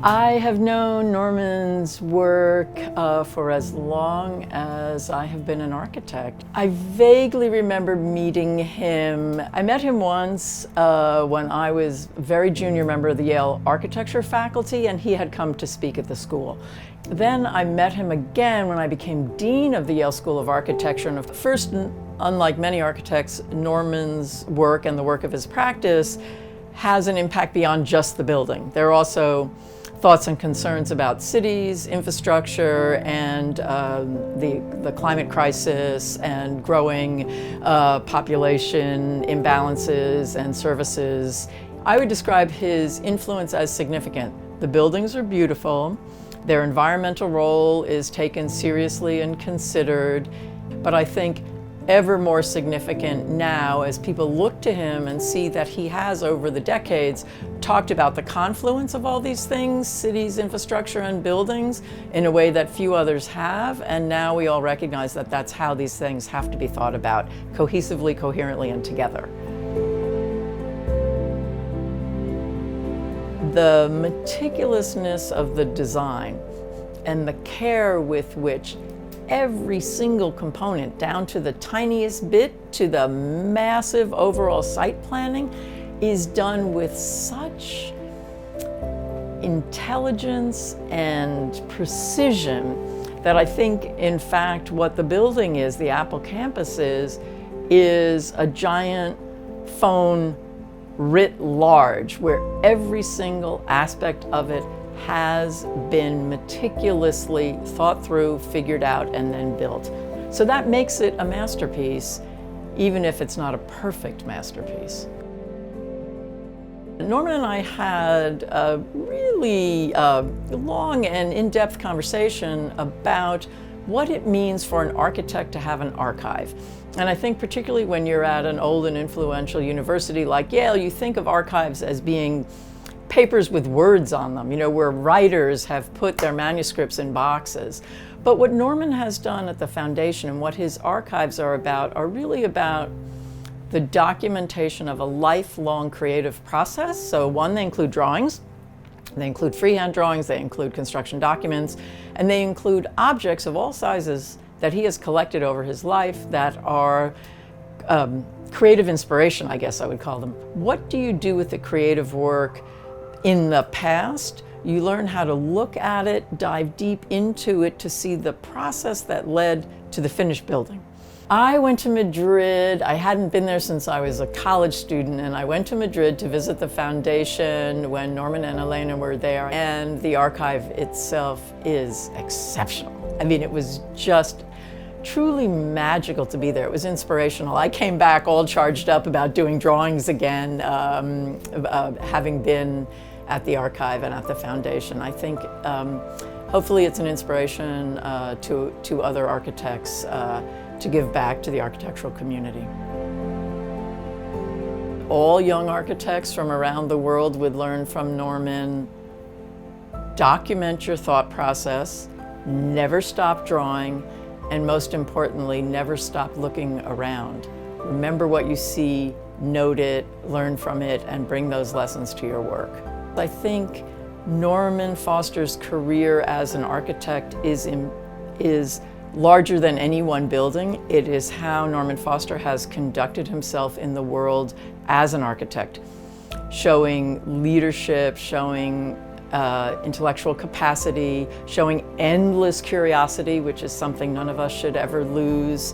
I have known Norman's work for as long as I have been an architect. I vaguely remember meeting him. I met him once when I was a very junior member of the Yale Architecture faculty, and he had come to speak at the school. Then I met him again when I became dean of the Yale School of Architecture. And first, unlike many architects, Norman's work and the work of his practice has an impact beyond just the building. There are also thoughts and concerns about cities, infrastructure, and the climate crisis and growing population imbalances and services. I would describe his influence as significant. The buildings are beautiful, their environmental role is taken seriously and considered, but I think ever more significant now as people look to him and see that he has, over the decades, talked about the confluence of all these things, cities, infrastructure, and buildings, in a way that few others have, and now we all recognize that that's how these things have to be thought about, cohesively, coherently, and together. The meticulousness of the design and the care with which every single component, down to the tiniest bit, to the massive overall site planning, is done with such intelligence and precision that I think, in fact, what the building is, the Apple campus is a giant phone writ large, where every single aspect of it has been meticulously thought through, figured out, and then built. So that makes it a masterpiece, even if it's not a perfect masterpiece. Norman and I had a really long and in-depth conversation about what it means for an architect to have an archive. And I think particularly when you're at an old and influential university like Yale, you think of archives as being papers with words on them, where writers have put their manuscripts in boxes. But what Norman has done at the foundation and what his archives are really about the documentation of a lifelong creative process. So one, they include drawings, they include freehand drawings, they include construction documents, and they include objects of all sizes that he has collected over his life that are creative inspiration, I guess I would call them. What do you do with the creative work in the past? You learn how to look at it, dive deep into it to see the process that led to the finished building. I went to Madrid. I hadn't been there since I was a college student, and I went to Madrid to visit the foundation when Norman and Elena were there, and the archive itself is exceptional. I mean, it was just truly magical to be there. It was inspirational. I came back all charged up about doing drawings again, having been at the archive and at the foundation. I think hopefully it's an inspiration to other architects to give back to the architectural community. All young architects from around the world would learn from Norman. Document your thought process, never stop drawing, and most importantly, never stop looking around. Remember what you see, note it, learn from it, and bring those lessons to your work. I think Norman Foster's career as an architect is larger than any one building. It is how Norman Foster has conducted himself in the world as an architect, showing leadership, showing intellectual capacity, showing endless curiosity, which is something none of us should ever lose.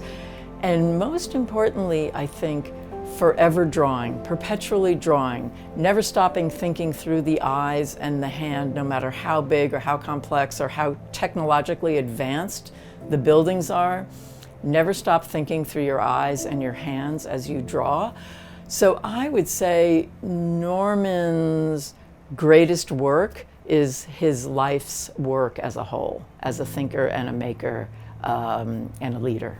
And most importantly, I think, forever drawing, perpetually drawing, never stopping thinking through the eyes and the hand, no matter how big or how complex or how technologically advanced the buildings are. Never stop thinking through your eyes and your hands as you draw. So I would say Norman's greatest work is his life's work as a whole, as a thinker and a maker and a leader.